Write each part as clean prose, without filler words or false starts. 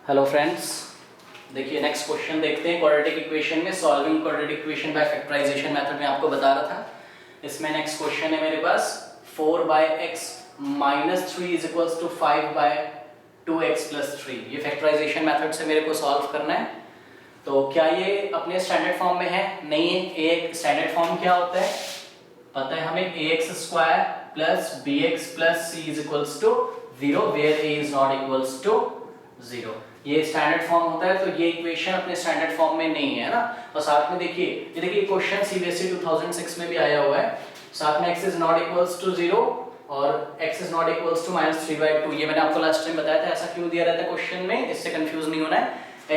Hello friends, देखिए next question देखते हैं। क्वाड्रेटिक इक्वेशन में solving quadratic equation by factorisation method में आपको बता रहा था। इसमें नेक्स्ट क्वेश्चन है मेरे पास 4/x - 3 is equals to 5/2x + 3। ये फैक्टराइजेशन मेथड से मेरे को सॉल्व करना है। तो क्या ये अपने स्टैंडर्ड फॉर्म में है? नहीं है। एक स्टैंडर्ड फॉर्म क्या होता है पता है हमें, ax² + bx + c is equals to 0 where a is not equals to 0। ये स्टैंडर्ड फॉर्म होता है। तो ये इक्वेशन अपने स्टैंडर्ड फॉर्म में नहीं है ना। और साथ में देखिए, ये देखिए क्वेश्चन सीबीएसई 2006 में भी आया हुआ है। साथ में x is not equals to 0 और x is not equals to -3/2। ये मैंने आपको लास्ट टाइम बताया था। ऐसा क्यों दिया रहता है क्वेश्चन में, इससे कंफ्यूज नहीं होना है।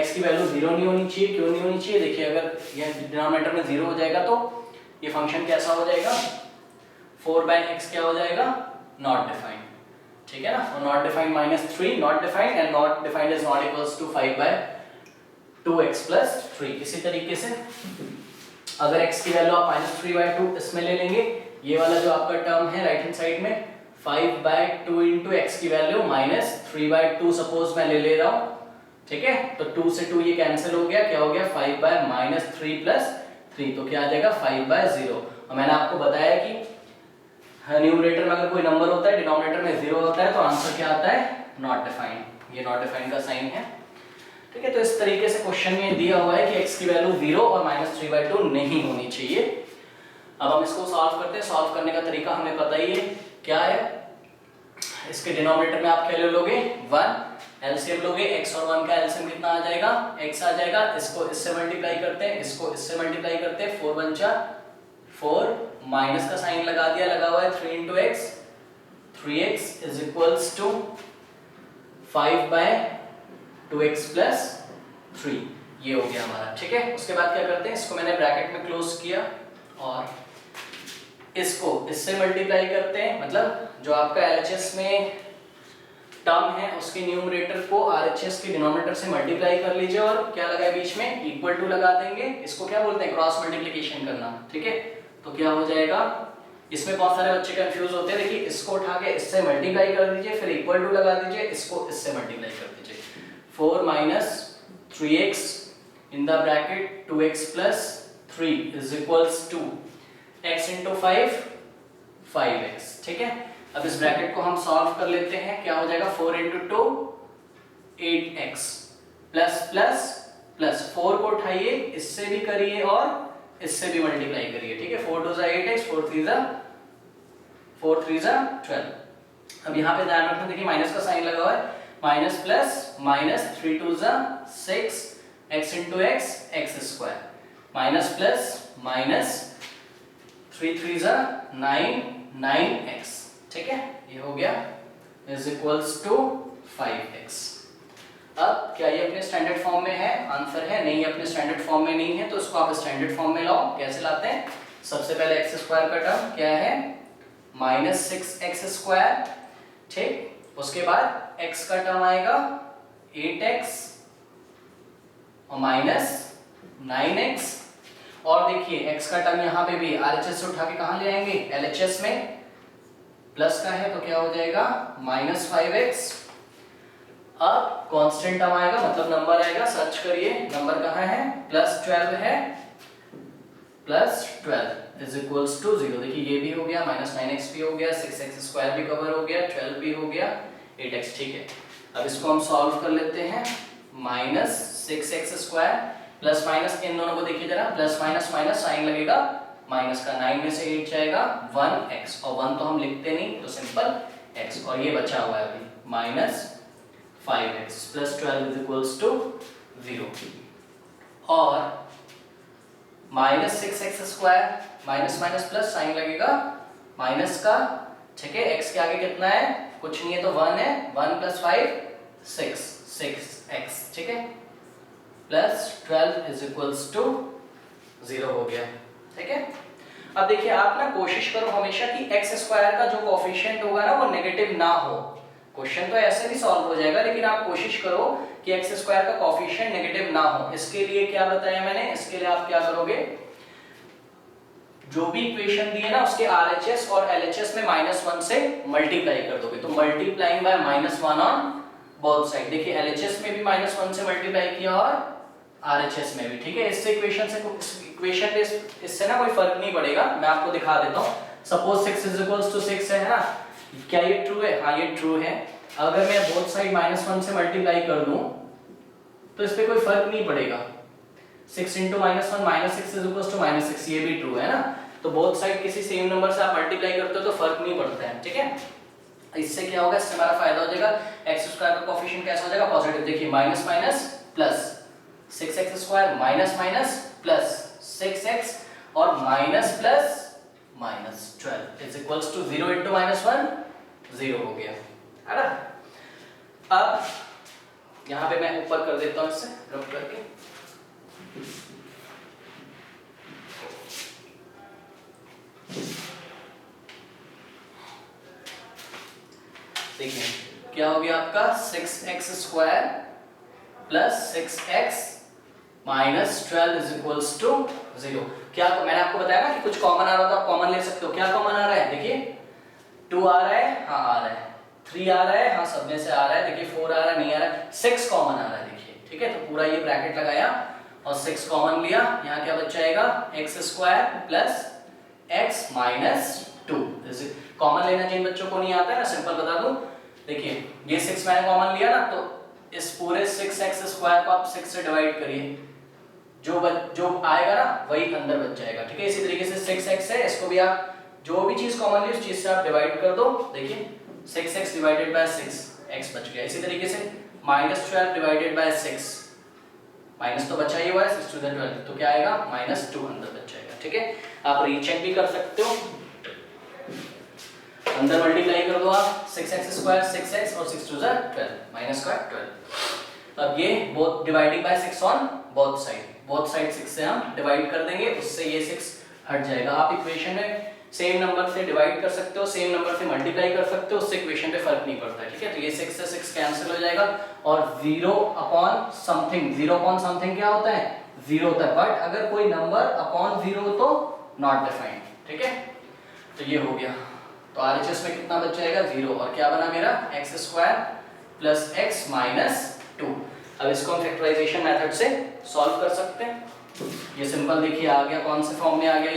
x की वैल्यू 0 नहीं होनी चाहिए। क्यों नहीं होनी चाहिए? देखिए, अगर ये डिनोमिनेटर में 0 हो जाएगा तो ये फंक्शन कैसा हो जाएगा, 4/x क्या हो जाएगा, नॉट डिफाइंड। ठीक है ना। और not defined -3 not defined and not defined is not equals to 5/2x + 3। इसी तरीके से अगर x की वैल्यू आप -3/2 इसमें ले लेंगे, ये वाला जो आपका टर्म है राइट हैंड साइड में 5/2 * x की वैल्यू -3/2 सपोज मैं ले रहा हूं। ठीक है, तो 2 से 2 ये कैंसिल हो गया। क्या हो गया, 5/-3 + 3, तो क्या आ जाएगा 5/0। और मैंने आपको बताया कि न्यूमरेटर में अगर कोई नंबर होता है, डिनोमिनेटर में 0 होता है, तो आंसर क्या आता है, नॉट डिफाइंड। ये नॉट डिफाइंड का साइन है। ठीक है, तो इस तरीके से क्वेश्चन में दिया हुआ है कि x की वैल्यू 0 और -3/2 नहीं होनी चाहिए। अब हम इसको सॉल्व करते हैं। सॉल्व करने का तरीका हमें पता ही है क्या है। इसके डिनोमिनेटर में आप क्या ले लोगे, 1। एलसीएम लोगे, x और 1 का एलसीएम कितना आ जाएगा, x आ जाएगा। इसको इससे मल्टीप्लाई करते हैं, इसको इससे मल्टीप्लाई करते हैं। 4 × 4, माइनस का साइन लगा दिया, लगा हुआ है 3 × x। 3x is equals to 5/2x + 3। ये हो गया हमारा। ठीक है, उसके बाद क्या करते हैं, इसको मैंने ब्रैकेट में क्लोज किया और इसको इससे मल्टीप्लाई करते हैं। मतलब जो आपका एलएचएस में टर्म है उसके न्यूमरेटर को आरएचएस के डिनोमिनेटर से मल्टीप्लाई कर लीजिए और क्या लगाए बीच में, इक्वल टू लगा देंगे। इसको क्या बोलते हैं, क्रॉस मल्टीप्लिकेशन करना। ठीक है, तो क्या हो जाएगा, इसमें बहुत सारे बच्चे कंफ्यूज होते हैं। देखिए, इसको उठा के इससे मल्टीप्लाई कर दीजिए, फिर इक्वल टू लगा दीजिए, इसको इससे मल्टीप्लाई कर दीजिए। 4 - 3x in the bracket 2x + 3 is equals to x × 5 5x। ठीक है, अब इस ब्रैकेट को हम सॉल्व कर लेते हैं। क्या हो जाएगा, 4 × 2 8x प्लस 4 को उठाइए, इससे भी करिए और इससे भी मल्टीप्लाई करिए। ठीक है, 4 × 2 = 8x, 4 × 3 = 12। अब यहाँ पे ध्यान रखना, देखिए माइनस का साइन लगा हुआ है, minus plus minus 3 × 2 = 6 x × x x², minus plus minus 3 × 3 = 9 9x। ठीक है, ये हो गया इज इक्वल्स टू 5x। अब क्या ये अपने स्टैंडर्ड फॉर्म में है? आंसर है नहीं, अपने स्टैंडर्ड फॉर्म में नहीं है। तो इसको आप स्टैंडर्ड फॉर्म में लाओ। कैसे लाते हैं, सबसे पहले x² का टर्म क्या है, -6x²। ठीक, उसके बाद x का टर्म आएगा 8x और -9x। और देखिए x का टर्म यहाँ पे भी RHS से उठा के कहाँ ले आएंगे, LHS में प्लस का है, तो क्या हो जाएगा -5x। अब कांस्टेंट टर्म आएगा, मतलब नंबर आएगा, सर्च करिए नंबर कहाँ है, +12 है, +12 इज इक्वल्स टू 0। देखिए ये भी हो गया, -9x भी हो गया, 6x² भी कवर हो गया, 12 भी हो गया, 8x। ठीक है, अब इसको हम सॉल्व कर लेते हैं। -6x² प्लस माइनस, इन दोनों को देखिए जरा, प्लस माइनस माइनस साइन लगेगा, माइनस का 9 में से 8 जाएगा, 1x, और 1 तो हम लिखते नहीं, तो सिंपल x, और ये बचा हुआ है अभी -5x + 12 इज इक्वल्स टू 0। और -6x² minus minus plus sign लगेगा माइनस का। ठीक है, x के आगे कितना है, कुछ नहीं है, तो 1 है, 1 + 5 6x। ठीक है, +12 इज इक्वल्स टू 0 हो गया। ठीक है, अब देखिए आप ना कोशिश करो हमेशा कि x² का जो कोएफिशिएंट होगा ना वो नेगेटिव ना हो। क्वेश्चन तो ऐसे भी सॉल्व हो जाएगा, लेकिन आप कोशिश करो कि x² का कोएफिशिएंट नेगेटिव ना हो। इसके लिए क्या बताया मैंने, इसके लिए आप क्या करोगे, जो भी इक्वेशन दी है ना उसके RHS और LHS में -1 से मल्टीप्लाई कर दोगे। तो multiplying by -1 on both side. देखिए एलएचएस में भी -1 से मल्टीप्लाई किया और आरएचएस में भी, ठीक है। इससे इक्वेशन पे इससे ना कोई फर्क नहीं पड़ेगा, मैं आपको दिखा देता हूँ। सपोज 6 = 6 है ना, क्या ये ट्रू है? हाँ ये ट्रू है। अगर मैं बोथ साइड -1 से मल्टीप्लाई कर दूं तो इस पे कोई फर्क नहीं पड़ेगा। 6 × -1 -6 = -6, ये भी ट्रू है ना। तो बोथ साइड किसी सेम नंबर से आप मल्टीप्लाई करते हो तो फर्क नहीं पड़ता है, ठीक है। इससे क्या होगा, इससे हमारा फायदा हो जाएगा। x² का कोएफिशिएंट कैसा हो जाएगा? पॉजिटिव। देखिए minus minus plus 6x² minus minus plus 6x और minus plus minus 12 is equals to 0 × -1 0 हो गया, है ना। अब यहां पे मैं ऊपर कर देता हूं इससे रब करके। देखिए क्या हो गया आपका 6x² plus 6x minus 12 is equals to 0। क्या मैंने आपको बताया ना कि कुछ कॉमन आ रहा था, आप कॉमन ले सकते हो। क्या कॉमन आ रहा है? देखिए 2 आ रहा है, हाँ आ रहा है। 3 आ रहा है, हाँ सब में से आ रहा है। देखिए 4 आ रहा है, नहीं आ रहा है। 6 कॉमन आ रहा है, देखिए, ठीक है। तो पूरा ये ब्रैकेट लगाया और 6 कॉमन लिया। यहाँ क्या बच जाएगा? x² plus x minus 2। Common लेना जिन बच्चों को नहीं आता है, मैं सिंपल बता दूं। देखिए ये 6 मैंने कॉमन लिया ना, तो इस पूरे 6x² को आप 6 से डिवाइड करिए, जो आएगा ना वही अंदर बच जाएगा, ठीक है। इसी तरीके से 6x है, इसको भी आप जो भी चीज कॉमन ली उस चीज से आप डिवाइड कर दो। देखिए 6x डिवाइडेड बाय 6 x बच गया। इसी तरीके से -12 डिवाइडेड बाय 6, माइनस तो बचा ही हुआ है, 6 × 12 तो क्या आएगा? -2 अंदर बच जाएगा, ठीक है। आप रीचेक भी कर सकते हो, अंदर मल्टीप्लाई कर दो आप 6x² 6x और 6 × 12 -12। अब ये both dividing by 6 on both side 6 से हम डिवाइड कर देंगे, उससे ये 6 हट जाएगा। आप इक्वेशन में सेम नंबर से डिवाइड कर सकते हो, सेम नंबर से मल्टीप्लाई कर सकते हो, उससे इक्वेशन पे फर्क नहीं पड़ता है, ठीक है। तो ये 6 से 6 कैंसिल हो जाएगा और 0 अपॉन समथिंग क्या होता है? 0 होता है। बट अगर कोई नंबर अपॉन 0 हो तो नॉट डिफाइंड, ठीक है। तो ये हो गया। तो RHS में कितना बच जाएगा? 0। और क्या बना मेरा? x² plus x minus 2। अब इसको हम फैक्टराइजेशन मेथड से सॉल्व कर सकते हैं। ये सिंपल देखिए आ गया, कौन से फॉर्म में आ गया?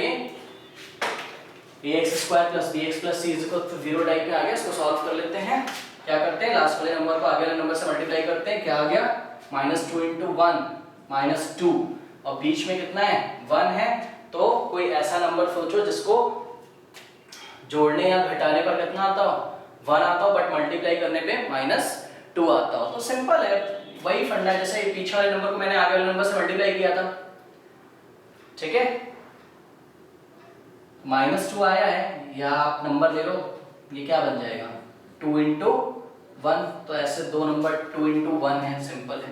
ये ax² plus bx plus c is equal to 0 type में आ गया। इसको सॉल्व कर लेते हैं। क्या करते हैं? लास्ट वाले नंबर को आगे वाले नंबर से मल्टीप्लाई करते हैं। क्या आ गया? -2 × 1 -2 और बीच में कितना है? 1 है। तो कोई ऐसा नंबर सोचो जिसको जोड़ने या घटाने पर कितना आता हो? 1 आता हो, बट मल्टीप्लाई करने पे -2 आता हो। तो सिंपल है, वही फंडा है जैसे पीछे वाले नंबर को मैंने आगे वाले नंबर से मल्टीप्लाई किया था, ठीक है। -2 आया है, या आप नंबर ले लो, ये क्या बन जाएगा? 2 × 1। तो ऐसे दो नंबर 2 × 1 है, सिंपल है।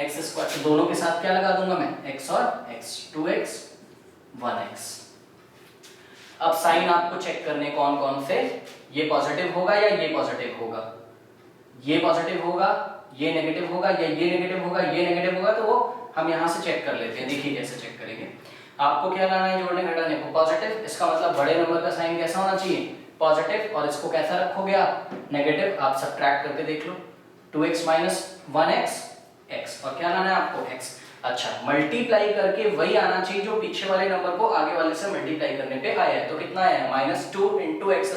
x², तो दोनों के साथ क्या लगा दूंगा मैं? x और x, 2x 1x। अब साइन आपको चेक करने कौन कौन से, ये पॉजिटिव होगा या ये पॉजिटिव होगा, ये पॉजिटिव होगा, ये नेगेटिव होगा, या ये नेगेटिव होगा, ये नेगेटिव होगा। तो वो हम यहाँ से चेक कर लेते हैं। देखिए कैसे चेक करेंगे। आपको क्या लाना है जोड़ने घटाने को? पॉजिटिव। इसका मतलब बड़े नंबर का साइन कैसा होना चाहिए? पॉजिटिव। और इसको कैसा रखोगे आप? नेगेटिव। आप सब्ट्रैक्ट करके देख लो, 2x माइनस 1x x, और क्या लाना है आपको? x। अच्छा, मल्टीप्लाई करके वही आना चाहिए जो पीछे वाले नंबर को आगे वाले से मल्टीप्लाई करने पे आया है। तो कितना आया है? -2 × x²,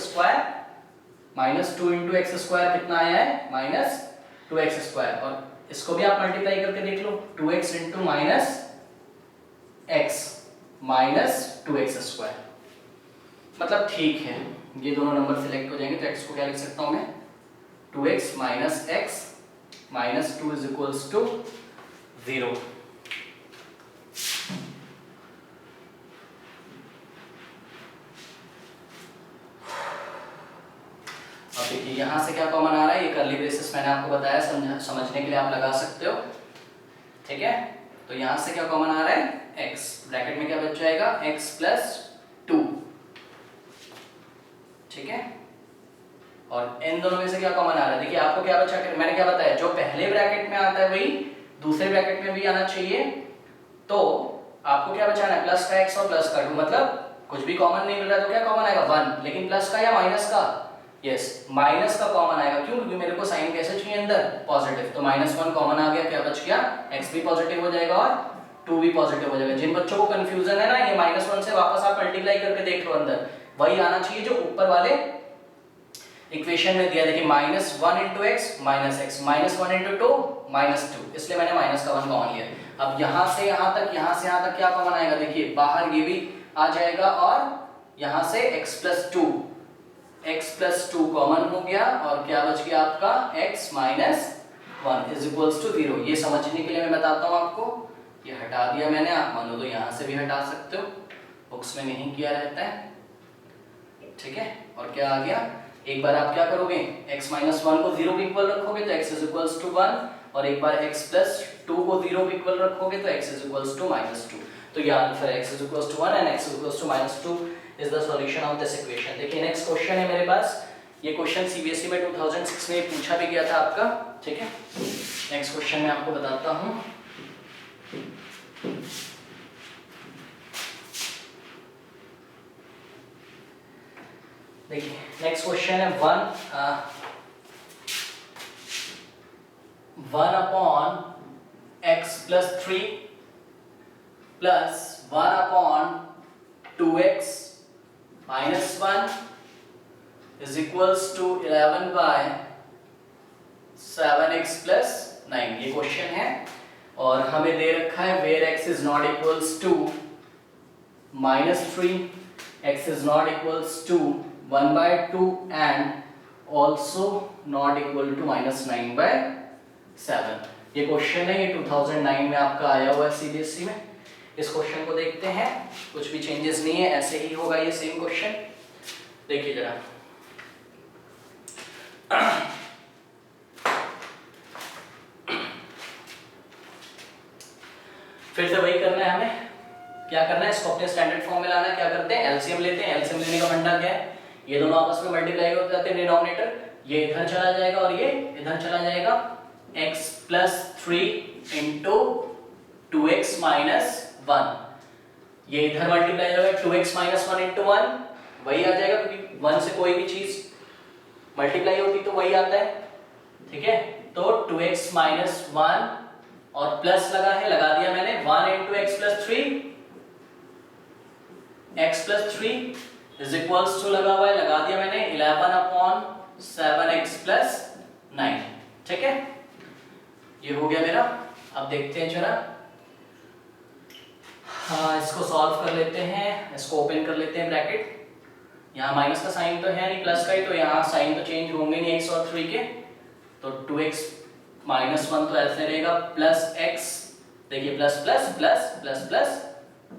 -2 × x² कितना आया है? -2x²। और इसको भी आप मल्टीप्लाई करके देख लो, 2x × -x 2x²। मतलब ठीक है, ये दोनों नंबर सिलेक्ट हो जाएंगे। तो x को क्या लिख सकता हूं मैं? 2x minus x minus 2 is equals to 0। अब देखिए यहां से क्या कॉमन आ रहा है? ये कर्ली ब्रेसेस मैंने आपको बताया, समझने के लिए आप लगा सकते हो, ठीक है। तो यहां से क्या कॉमन आ रहा है? x। ब्रैकेट में क्या बच जाएगा? x प्लस 2, ठीक है। और इन दोनों में से क्या कॉमन आ रहा है? देखिए आपको क्या बचा, मैंने क्या बताया, जो पहले ब्रैकेट में आता है वही दूसरे ब्रैकेट में भी आना चाहिए। तो आपको क्या बचाना है? प्लस का x और प्लस का 2। मतलब कुछ भी कॉमन नहीं मिल रहा है तो क्या कॉमन आएगा? 1। लेकिन प्लस का या माइनस का? यस माइनस का कॉमन आएगा, क्यों? क्योंकि मेरे को साइन कैसे चाहिए अंदर पॉजिटिव, तो -1 कॉमन आ गया, क्या बच गया? x भी पॉजिटिव हो जाएगा और 2 भी पॉजिटिव हो जाएगा। जिन बच्चों को कंफ्यूजन है ना, ये -1 से वापस आप मल्टीप्लाई करके देख लो, अंदर वही आना चाहिए जो ऊपर वाले इक्वेशन में दिया। देखिए -1 x -x -1 2 -2, इसलिए मैंने माइनस का 1 कॉमन लिया। अब यहां से यहां तक, यहां से यहां तक क्या कॉमन आएगा? देखिए बाहर ये भी आ जाएगा और यहां से x + 2 कॉमन हो गया और क्या बच गया आपका? x - 1 = 0। ये समझने के लिए मैं बताता हूं आपको, ये हटा दिया मैंने, आप मानो तो यहां से भी हटा सकते हो, बुक्स में नहीं किया रहता है, ठीक है। और क्या आ गया? एक बार आप क्या करोगे, x - 1 को 0 के इक्वल रखोगे तो x = 1, और एक बार x + 2 को 0 के इक्वल रखोगे तो x = -2। तो ये answer x = 1 and x = -2 is the solution of this equation। देखिए नेक्स्ट क्वेश्चन है मेरे पास, ये क्वेश्चन सीबीएसई में 2006 में पूछा भी गया था आपका, ठीक है। नेक्स्ट क्वेश्चन मैं आपको बताता हूँ। देखिए नेक्स्ट क्वेश्चन है 1/x + 3 + 1/2x - 1 = 11/7x + 9। ये क्वेश्चन है और हमें दे रखा है where x is not equals to -3, x is not equals to 1/2 and also not equal to -9/7। ये क्वेश्चन है, ये 2009 में आपका आया हुआ है सीबीएसई में। इस क्वेश्चन को देखते हैं, कुछ भी चेंजेस नहीं है, ऐसे ही होगा ये सेम क्वेश्चन। देखिए जरा, फिर से वही करना है हमें। क्या करना है, इसको अपने स्टैंडर्ड फॉर्म में लाना है। क्या करते हैं, एलसीएम लेते हैं। एलसीएम लेने का फंडा क्या है, ये दोनों आपस में मल्टीप्लाई हो जाते हैं, डिनोमिनेटर ये इधर चला जाएगा और ये इधर चला जाएगा। x + 3 * 2x - 1, ये इधर मल्टीप्लाई हो जाएगा, 2x - 1 * 1 वही आ जाएगा, क्योंकि 1 से कोई भी चीज मल्टीप्लाई होती तो वही आता है, ठीक है। तो 2x - 1 और प्लस लगा है, लगा दिया मैंने 1 * x + 3, x + 3 = लगा हुआ है, लगा दिया मैंने 11/7x + 9, ठीक है। ये हो गया मेरा। अब देखते हैं जरा, हाँ इसको सॉल्व कर लेते हैं, इसको ओपन कर लेते हैं ब्रैकेट। यहाँ माइनस का साइन तो है नहीं, प्लस का ही, तो यहाँ साइन तो चेंज होंगे नहीं x और 3 के, तो 2x - 1 तो ऐसे रहेगा प्लस x, देखिए plus plus plus plus plus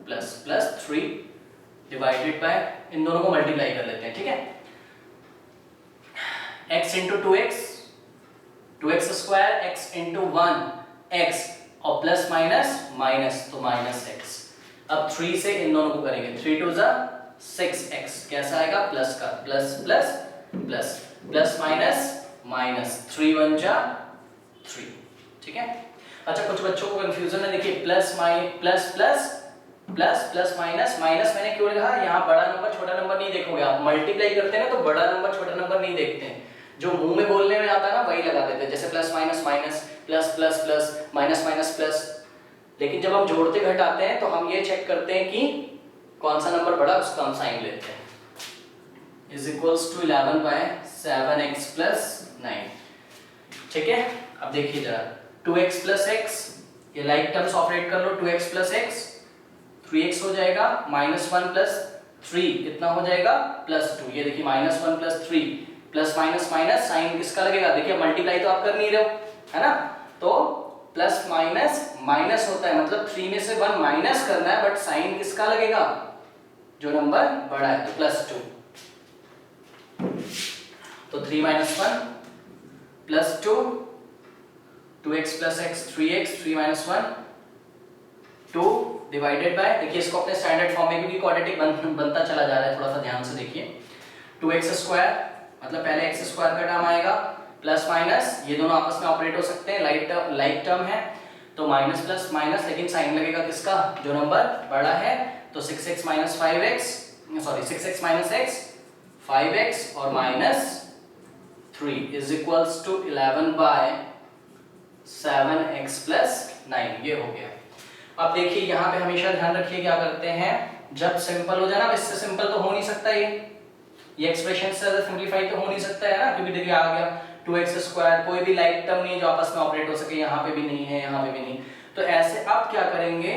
plus plus 3 divided by, इन दोनों को मल्टीप्लाई कर लेते हैं, ठीक है। x * 2x 2x², x * 1 x और प्लस माइनस माइनस तो -x। अब 3 से इन दोनों को करेंगे, 3 * 2 = 6x, कैसा आएगा, प्लस का plus plus plus plus minus minus 3 * 1 = 3, ठीक है। अच्छा कुछ बच्चों को कंफ्यूजन है, देखिए plus plus plus plus plus minus minus मैंने क्यों लिखा, यहाँ बड़ा नंबर छोटा नंबर नहीं देखोगे आप, मल्टीप्लाई करते हैं ना तो बड़ा नंबर छोटा नंबर नहीं देखते हैं, जो मुंह में बोलने में आता है ना वही लगा देते हैं, जैसे plus minus minus plus plus plus minus minus plus. लेकिन जब हम जोड़ते घटाते हैं तो हम ये चेक करते हैं कि कौन सा नंबर बड़ा, उसका हम साइन लेते हैं। = 11/7x + 9, ठीक है। अब देखिए जरा 2x + x, ये लाइक टर्म्स ऑपरेट कर लो, 2x + x 3x हो जाएगा, -1 + 3 कितना हो जाएगा, +2। ये देखिए -1 + 3 प्लस माइनस माइनस साइन किसका लगेगा, देखिए मल्टीप्लाई तो आप कर नहीं रहे हो, है ना, तो प्लस माइनस माइनस होता है, मतलब 3 में से 1 माइनस करना है, बट साइन किसका लगेगा, जो नंबर बड़ा है, तो +2। तो 3 - 1 +2, 2x + x 3x, 3 - 1 2 divided by, देखिए इसको अपने स्टैंडर्ड फॉर्म में, क्योंकि क्वाड्रेटिक बनता चला जा रहा है, थोड़ा सा ध्यान से देखिए। 2x², मतलब पहले x² का टर्म आएगा, प्लस माइनस ये दोनों आपस में ऑपरेट हो सकते हैं, लाइक टर्म है, तो माइनस प्लस माइनस, लेकिन साइन लगेगा किसका, जो नंबर बड़ा है, तो 6x - 5x 6x - x 5x और 3 is equals to 11 by 7x plus 9, ये हो गया। अब देखिए यहाँ पे हमेशा ध्यान रखिए क्या करते हैं, जब सिंपल हो जाए ना, इससे सिंपल तो हो नहीं सकता ये एक्सप्रेशन से ज्यादा सिंपलीफाई तो हो नहीं सकता है ना, क्योंकि देखिए आ गया 2x स्क्वायर, कोई भी लाइक टर्म नहीं है जो आपस में ऑपरेट हो सके, यहाँ पे भी नहीं है, यहाँ पे भी नहीं। तो ऐसे आप क्या करेंगे,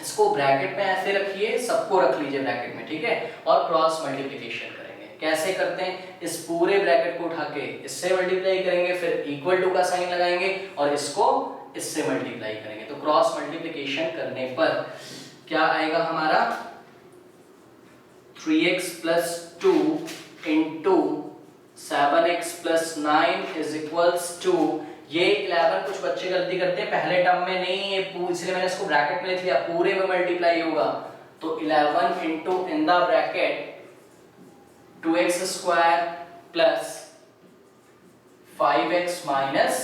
इसको ब्रैकेट में ऐसे रखिए, सबको रख लीजिए ब्रैकेट में, ठीक है, और क्रॉस मल्टीप्लिकेशन करेंगे। कैसे करते हैं, इस पूरे ब्रैकेट को उठा के इससे मल्टीप्लाई करेंगे, फिर इक्वल टू का साइन लगाएंगे और इसको इससे मल्टीप्लाई करेंगे। तो क्रॉस मल्टीप्लिकेशन करने पर क्या आएगा हमारा, 3x plus 2 into 7x plus 9 is equals to, ये 11 कुछ बच्चे गलती करते हैं पहले टर्म में नहीं है, इसलिए मैंने इसको ब्रैकेट में लिख लिया, पूरे में मल्टीप्लाई होगा। तो 11 into in the bracket 2x square plus 5x minus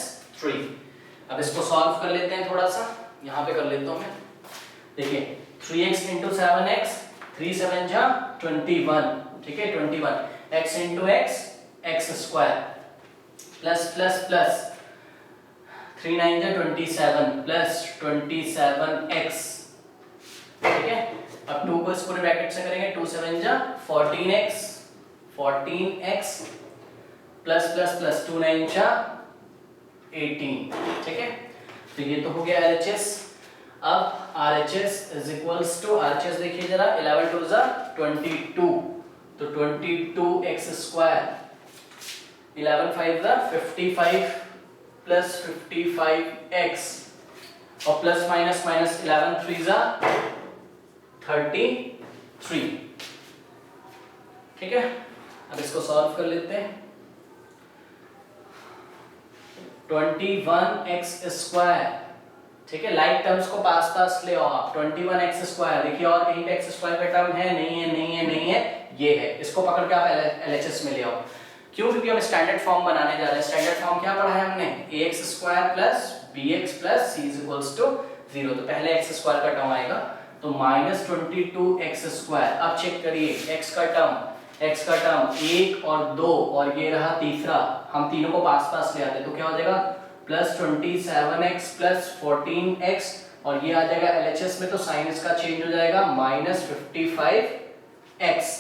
3। अब इसको सॉल्व कर लेते हैं थोड़ा सा, यहाँ पे कर लेता हूँ मैं। देखिए 3x इंटू 7x, 3 7 जा 21, ठीक है 21, x into x, x square plus plus plus 3 9 जा 27 प्लस 27x, ठीक है। अब 2 को इस पूरे ब्रैकेट से करेंगे, 2 7 जा 14x, 14x plus plus plus 2 9 जा 18, ठीक है। तो ये तो हो गया LHS। अब RHS is equals to, RHS देखिए जरा, 11 2 जा 22, तो 22x स्क्वायर, 11 5 जा 55 प्लस 55x, और प्लस माइनस माइनस 11 3 जा 33, ठीक है। अब इसको सॉल्व कर लेते हैं। 21x स्क्वायर, ठीक है, लाइक टर्म्स को पास पास ले आओ आप। 21x स्क्वायर, देखिए और कहीं पे x स्क्वायर का टर्म है, नहीं है, नहीं है, नहीं है, ये है, इसको पकड़ के आप LHS में ले आओ। क्यों, क्योंकि हम स्टैंडर्ड फॉर्म बनाने जा रहे हैं। स्टैंडर्ड फॉर्म क्या पढ़ा है हमने, ax square plus bx plus c is equals to 0। तो पहले x स्क्वायर का टर्म आएगा, तो माइनस 22x स्क्वायर। अब चेक करिए x का टर्म 1 और 2 और ये रहा तीसरा, हम तीनों को पास पास ले आते तो क्या हो जाएगा, प्लस 27x प्लस 14x, और ये आ जाएगा LHS में, तो साइन इसका चेंज हो जाएगा, माइनस 55x।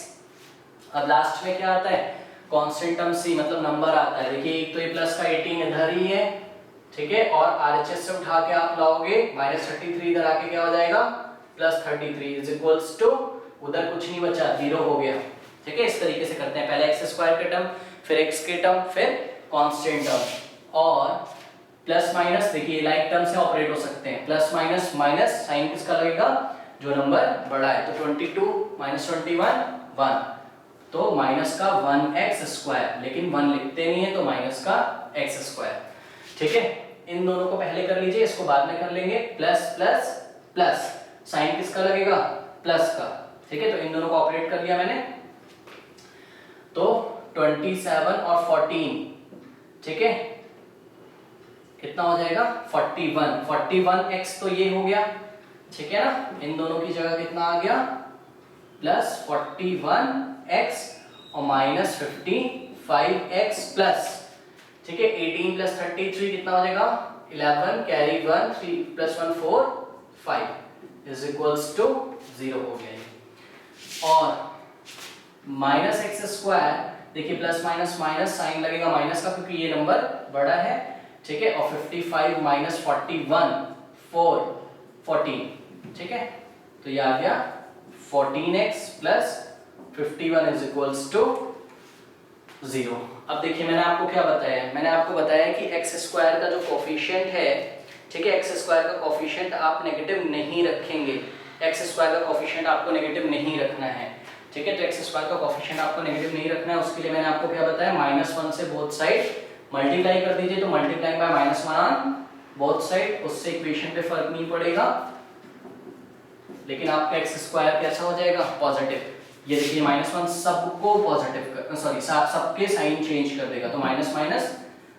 अब लास्ट में क्या आता है, कांस्टेंट टर्म c, मतलब नंबर आता है। देखिए एक तो ये प्लस का 18 इधर ही है, ठीक है, और RHS से उठा के आप लाओगे, माइनस 33 इधर आके क्या हो जाएगा, प्लस 33 इज इक्वल्स टू, उधर कुछ नहीं बचा, 0 हो गया, ठीक है। इस तरीके से करते हैं, पहले x स्क्वायर के टर्म, फिर x के टर्म, फिर कांस्टेंट टर्म, और प्लस माइनस देखिए लाइक टर्म से ऑपरेट हो सकते हैं, प्लस माइनस माइनस, साइन किसका लगेगा, जो नंबर बड़ा है। तो 22 माइनस 21 1, तो माइनस का 1x स्क्वायर, लेकिन 1 लिखते नहीं है तो माइनस का x स्क्वायर, ठीक है। इन दोनों को पहले कर लीजिए, इसको बाद में कर लेंगे। प्लस प्लस प्लस, साइन किसका लगेगा, प्लस का, ठीक है। तो इन दोनों को ऑपरेट कर लिया मैंने, तो 27 और 14, ठीक है, कितना हो जाएगा 41, 41x तो ये हो गया, ठीक है ना। इन दोनों की जगह कितना आ गया, प्लस 41x और माइनस 55x प्लस, ठीक है, 18 प्लस 33 कितना हो जाएगा, 11 carry 1 3 plus 1 4 5 is equals to 0 हो गया। और माइनस एक्स स्क्वायर, देखिए प्लस माइनस माइनस, साइन लगेगा माइनस का क्योंकि ये नंबर बड़ा है, ठीक है, और 55 माइनस 41 4 14, ठीक है। तो ये आ गया 14x plus 51 is equals to 0। अब देखिए मैंने आपको क्या बताया है, मैंने आपको बताया कि x स्क्वायर का जो कोफिशिएंट है, ठीक है, x स्क्वायर का कोफिशिएंट आप नेगेटिव नहीं रखेंगे, x स्क्वायर का कोफिशिएंट आपको नेगेटिव नहीं रखना है, ठीक है। तो x स्क्वायर का कोफिशिएंट आपको नेगेटिव नहीं रखना है, उसके लिए मैंने आपको क्या बताया, -1 से बोथ साइड मल्टीप्लाई कर दीजिए, तो multiply by -1 on both side, उससे इक्वेशन पे फर्क नहीं पड़ेगा, लेकिन आपका x स्क्वायर कैसा हो जाएगा, पॉजिटिव। ये देखिए -1 सबको पॉजिटिव, सॉरी सबके साइन चेंज कर देगा, तो minus minus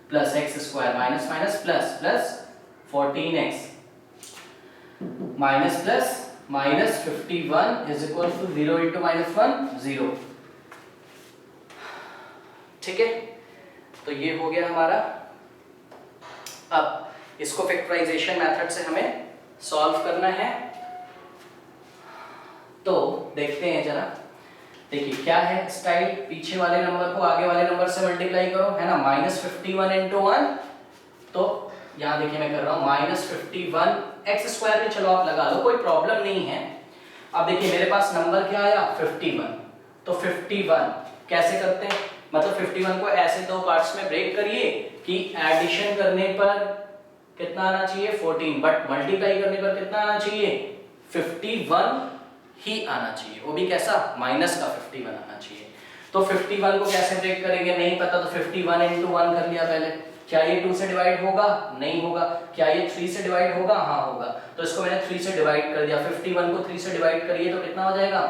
plus x square, minus minus plus plus 14x minus plus minus 51 is equal to 0 into -1 0, ठीक है। तो ये हो गया हमारा। अब इसको फैक्टराइजेशन मेथड से हमें सॉल्व करना है। तो देखते हैं जरा, देखिए क्या है स्टाइल, पीछे वाले नंबर को आगे वाले नंबर से मल्टीप्लाई करो, है ना, -51 इंटू 1। तो यहाँ देखिए मैं कर रहा हूँ -51 x स्क्वायर भी चलो आप लगा लो, कोई प्रॉब्लम नहीं है। अब देखिए मेरे पास नंबर क्या आया 51, तो 51 कैसे करते हैं, मतलब 51 को ऐसे दो पार्ट्स में ब्रेक करिए कि एडिशन करने पर कितना आना चाहिए 14, बट मल्टीप्लाई करने पर कितना आना चाहिए 51 ही आना चाहिए, वो भी कैसा, माइनस का 51 आना चाहिए। तो 51 को कैसे ब्रेक करेंगे, नहीं पता, तो 51 इंटू 1 कर लिया पहले। क्या ये 2 से डिवाइड होगा, नहीं होगा। क्या ये 3 से डिवाइड होगा, हाँ होगा। तो इसको मैंने 3 से डिवाइड कर दिया, 51 को 3 से डिवाइड करिए तो कितना हो जाएगा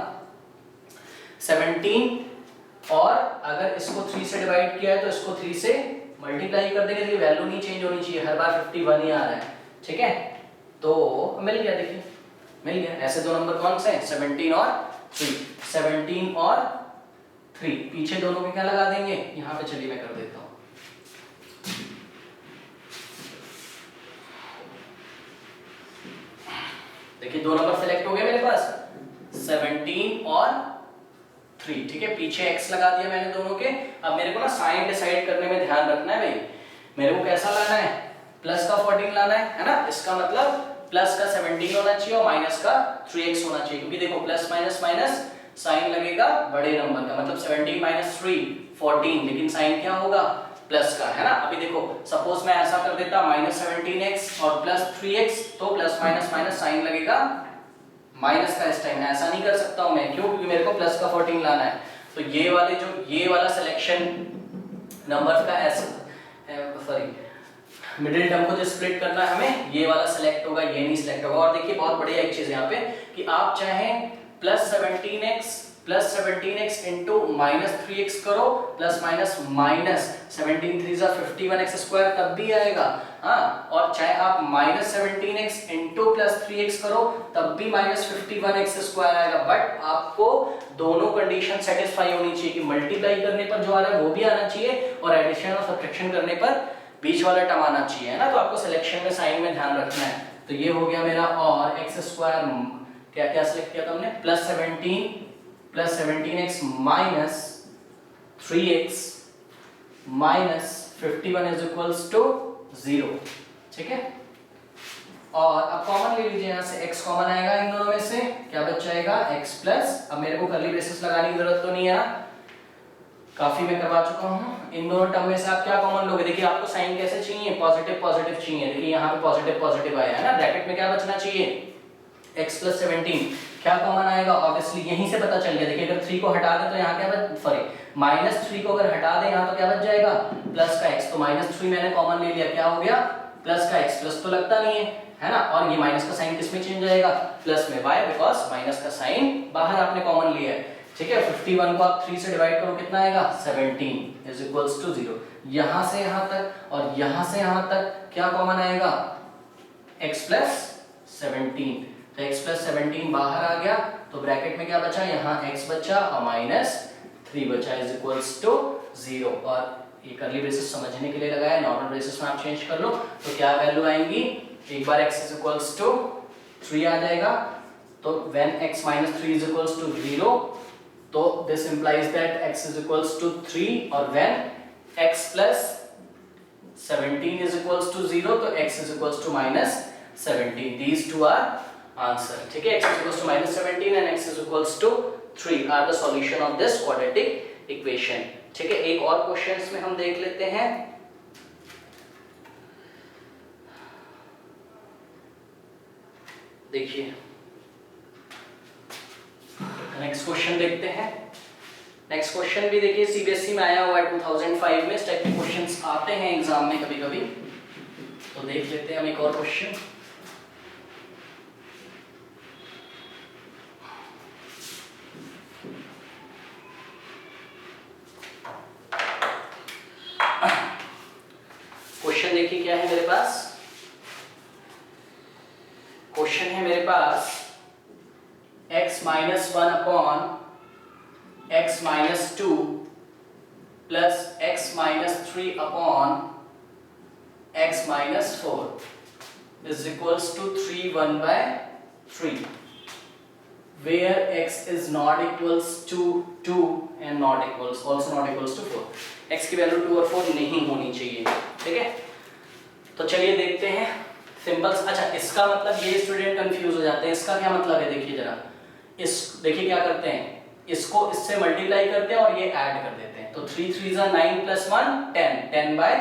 17, और अगर इसको 3 से डिवाइड किया है तो इसको 3 से मल्टीप्लाई कर देंगे, देखिए वैल्यू नहीं चेंज होनी चाहिए, हर बार 51 ही आ रहा है, ठीक है। तो मिल गया, देखिए मिल गया। ऐसे दो नंबर कौन से हैं 17 और 3, 17 और 3, पीछे दोनों के क्या लगा देंगे, यहाँ पे चलिए मैं कर देता हूँ। देखिए दो नंबर सेलेक्ट हो गए मेरे पास 17 और 3, ठीक है, पीछे x लगा दिया मैंने दोनों के। अब मेरे को ना साइन डिसाइड करने में ध्यान रखना है भाई, मेरे को कैसा लाना है, प्लस का 14 लाना है ना, इसका मतलब प्लस का 17 होना चाहिए और माइनस का 3x होना चाहिए, क्योंकि देखो प्लस माइनस माइनस साइन लगेगा बड़े नंबर का, मतलब 17 माइनस 3 14, लेकिन साइन क्या होगा प्लस का, है ना। अभी देखो सपोज मैं ऐसा कर देता -17x और प्लस 3x, तो प्लस माइनस माइनस साइन लगेगा माइनस का, इस टाइम ऐसा नहीं कर सकता हूं मैं, क्यों, क्योंकि मेरे को प्लस का 14 लाना है। तो ये वाले जो ये वाला सिलेक्शन नंबर का सॉरी मिडिल टर्म को जो स्प्लिट करना है हमें, ये वाला सिलेक्ट होगा, ये नहीं सिलेक्ट होगा। और देखिए बहुत बढ़िया एक चीज यहाँ पे कि आप चाहें +17x इंटू -3x करो, प्लस माइनस माइनस 17 3 जा 51x स्क्वायर तब भी आएगा, हाँ। और चाहे आप -17x इंटू +3x करो तब भी -51x स्क्वायर आएगा, बट आपको दोनों कंडीशन सेटिस्फाई होनी चाहिए कि मल्टीप्लाई करने पर जो आ रहा है वो भी आना चाहिए और एडिशन और सब्ट्रैक्शन करने पर बीच वाला टर्म आना चाहिए, है ना। तो आपको सिलेक्शन में साइन में ध्यान रखना है। तो ये हो गया मेरा, और x स्क्वायर क्या क्या सिलेक्ट किया था हमने, +17x minus 3x minus 51 is equals to 0, ठीक है। और अब कॉमन ले लीजिए, यहाँ से x कॉमन आएगा इन दोनों में से, क्या बच जाएगा x प्लस, अब मेरे को कर्ली ब्रेसेस लगाने की जरूरत तो नहीं है ना, काफी मैं करवा चुका हूँ। इन दोनों टर्म में से आप क्या कॉमन लोगे, देखिए आपको साइन कैसे चाहिए, पॉजिटिव पॉजिटिव चाहिए, देखिए यहाँ पे पॉजिटिव पॉजिटिव आया है ना, ब्रैकेट में क्या बचना चाहिए x + 17, क्या कॉमन आएगा, ऑब्वियसली यहीं से पता चल गया। देखिए अगर 3 को हटा दें तो यहाँ क्या बच, सॉरी -3 को अगर हटा दें यहाँ तो क्या बच जाएगा प्लस का x, तो -3 मैंने कॉमन ले लिया, क्या हो गया प्लस का x, प्लस तो लगता नहीं है ना, और ये माइनस का साइन किस में चेंज जाएगा, प्लस में, वाई, बिकॉज माइनस का साइन बाहर आपने कॉमन लिया है, ठीक है। 51 को आप 3 से डिवाइड करो कितना आएगा 17 इज इक्वल्स टू 0, यहां से यहां तक और यहां से यहां तक क्या कॉमन आएगा x प्लस 17, तो x प्लस 17 बाहर आ गया, तो ब्रैकेट में क्या बचा, यहाँ x बचा और -3 बचा इज इक्वल्स टू 0। और ये कर्ली ब्रेसेस समझने के लिए लगाया, नॉर्मल ब्रेसेस में आप चेंज कर लो तो क्या वैल्यू आएंगी, एक बार x इज इक्वल्स टू 3 आ जाएगा, तो when x minus 3 is equals to 0, तो this implies that x is equals to 3, और when x plus 17 is equals to 0, तो x is equals to -17, these two are answer, ठीक है। x is equals to -17 and x is equals to 3 are the solution of this quadratic equation, ठीक है। एक और question इसमें हम देख लेते हैं, देखिए नेक्स्ट क्वेश्चन देखते हैं। नेक्स्ट क्वेश्चन भी देखिए सीबीएसई में आया हुआ है 2005 में, इस टाइप के क्वेश्चंस आते हैं एग्जाम में कभी कभी, तो देख लेते हैं हम एक और क्वेश्चन। क्वेश्चन देखिए क्या है मेरे पास, क्वेश्चन है मेरे पास x - 1 upon x - 2 plus x minus 3 upon x minus 4 is equals to 3 1 by 3 where x is not equals to 2 and not equals also not equals to 4. x की वैल्यू 2 और 4 नहीं होनी चाहिए, ठीक है। तो चलिए देखते हैं सिंपल्स। अच्छा, इसका मतलब ये स्टूडेंट कंफ्यूज हो जाते हैं, इसका क्या मतलब है देखिए जरा। इस देखिए क्या करते हैं, इसको इससे मल्टीप्लाई करते हैं और ये ऐड कर देते हैं। तो 3 3 जा 9 प्लस 1 10 10 by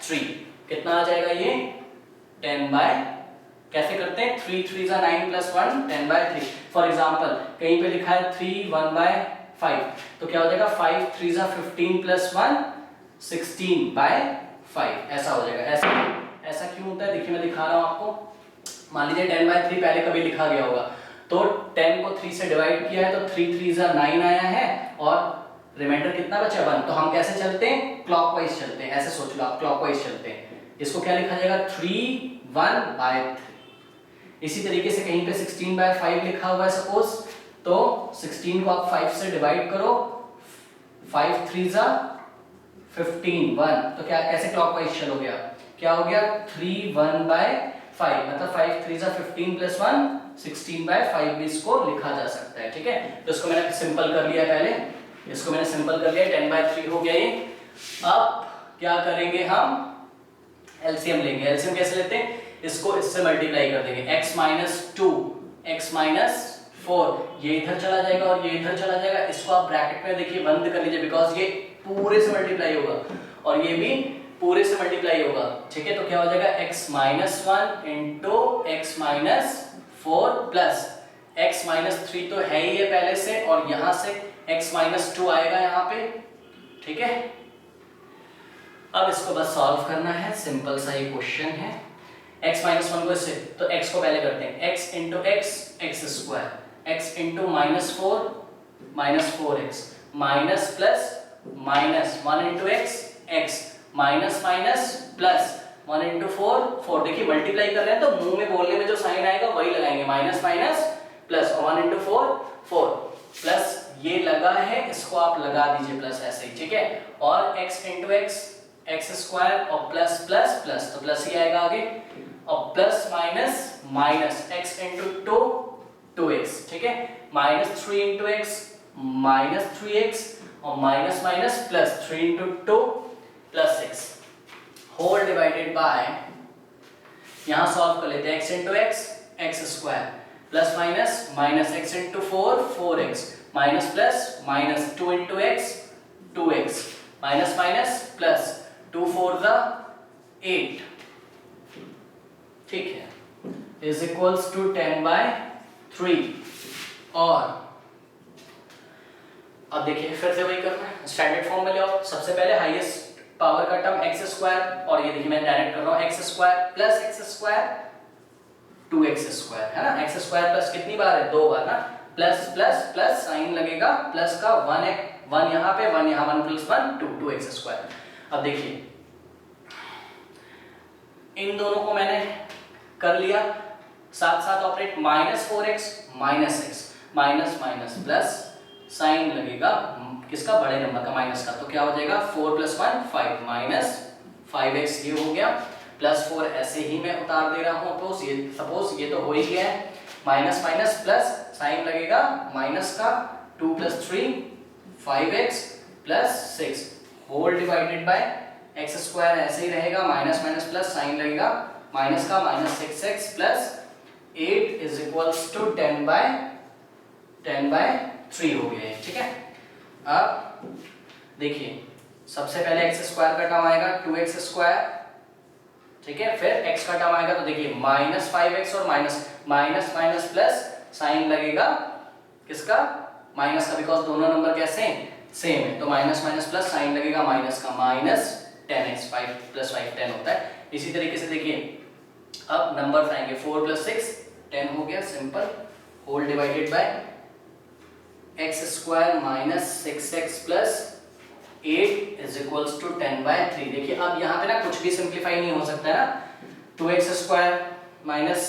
3 कितना आ जाएगा ये 10 by, कैसे करते हैं 3 3 जा 9 प्लस 1 10 by 3। फॉर एग्जांपल कहीं पे लिखा है 3 1 by 5 तो क्या हो जाएगा 5 3 जा 15 प्लस 1 16 by 5 ऐसा हो जाएगा। ऐसा क्यों होता है देखिए मैं दिखा रहा हूं आपको। मान लीजिए 10 by 3 पहले कभी लिखा गया होगा तो 10 को 3 से डिवाइड किया है तो 3 3 जा 9 आया है और रिमाइंडर कितना बचा 1। तो हम कैसे चलते हैं क्लॉकवाइज चलते हैं, ऐसे सोच लो आप क्लॉकवाइज चलते हैं। इसको क्या लिखा जाएगा 3 1 by 3। इसी तरीके से कहीं पे 16 by 5 लिखा हुआ है सपोज, तो 16 को आप 5 से डिवाइड करो 5 3 जा 15 1 तो क्या कैसे क्लॉकवाइज चलोगे आप, क्या हो गया 3 1 by 5 मतलब 5 3 जा 15 प्लस 1 16 by 5 भी इसको लिखा जा सकता है, ठीक है। तो इसको मैंने सिंपल कर लिया, पहले इसको मैंने सिंपल कर लिया 10 by 3 हो गया ये। अब क्या करेंगे हम एलसीएम लेंगे। एलसीएम कैसे लेते हैं, इसको इससे मल्टीप्लाई कर देंगे x माइनस 2 x माइनस 4 ये इधर चला जाएगा और ये इधर चला जाएगा। इसको आप ब्रैकेट में देखिए बंद कर लीजिए बिकॉज ये पूरे से मल्टीप्लाई होगा और ये भी पूरे से मल्टीप्लाई होगा, ठीक है। तो क्या हो जाएगा x minus 1 into x minus 4 plus x minus 3 तो है ही है पहले से और यहां से x माइनस 2 आएगा यहाँ पे, ठीक है। अब इसको बस सॉल्व करना है, सिंपल सा ये क्वेश्चन है। x माइनस 1 को इससे तो x को पहले करते हैं x into x x square x into minus 4 minus 4x minus plus minus 1 into x x minus minus plus 1 into 4 4। देखिए मल्टीप्लाई कर रहे हैं तो मुंह में बोलने में जो साइन आएगा वही लगाएंगे, minus minus plus 1 into 4 4 plus ये लगा है इसको आप लगा दीजिए प्लस ऐसे ही, ठीक है। और x into x x square और प्लस प्लस प्लस तो प्लस ही आएगा आगे और plus minus minus x into 2 2x, ठीक है। Minus 3 into x minus 3x और minus minus plus 3 into 2 plus 6 whole divided by, यहां सॉल्व कर लेते हैं x into x x square plus minus minus x into 4 4x minus plus minus 2 into x 2x minus minus plus 2 4 जा 8, ठीक है, is equals to 10 by 3। और अब देखिए फिर से वही करना है, स्टैंडर्ड फॉर्म में ले आओ। सबसे पहले हाईएस्ट पावर का टर्म x स्क्वायर और ये देखिए मैं डायरेक्ट कर रहा हूं x square plus x square 2x square है ना। x स्क्वायर प्लस कितनी बार है 2 बार ना, प्लस प्लस प्लस साइन लगेगा प्लस का 1 यहाँ पे 1 यहाँ 1 प्लस 1 2 2x स्क्वायर। अब देखिए इन दोनों को मैंने कर लिया साथ साथ operate minus 4x minus 6 minus minus plus sign लगेगा किसका बड़े नंबर का माइनस का, तो क्या हो जाएगा 4 प्लस 1 5 माइनस 5x ये हो गया प्लस 4 ऐसे ही मैं उतार दे रहा हूं। सपोज ये तो हो ही गया है, माइनस माइनस प्लस साइन लगेगा माइनस का 2 plus 3 5x plus 6 whole divided by x square ऐसे ही रहेगा माइनस माइनस प्लस साइन लगेगा माइनस का minus 6x plus 8 is equals to 10 by 3 हो गया है, ठीक है। अब देखिए सबसे पहले x स्क्वायर का टर्म आएगा 2x स्क्वायर, ठीक है, फिर x का टर्म आएगा तो देखिए माइनस 5x और minus minus minus plus sign लगेगा किसका माइनस का, बिकॉज दोनों नंबर कैसे सेम है तो माइनस माइनस प्लस साइन लगेगा माइनस का माइनस 10x 5 प्लस 5 10 होता है। इसी तरीके से देखिए अब नंबर्स आएंगे 4 प्लस 6 10 हो गया simple whole divided by x square minus 6x plus 8 is equals to 10 by 3। देखिए अब यहाँ पे ना कुछ भी सिंप्लीफाई नहीं हो सकता है ना, 2x स्क्वायर माइनस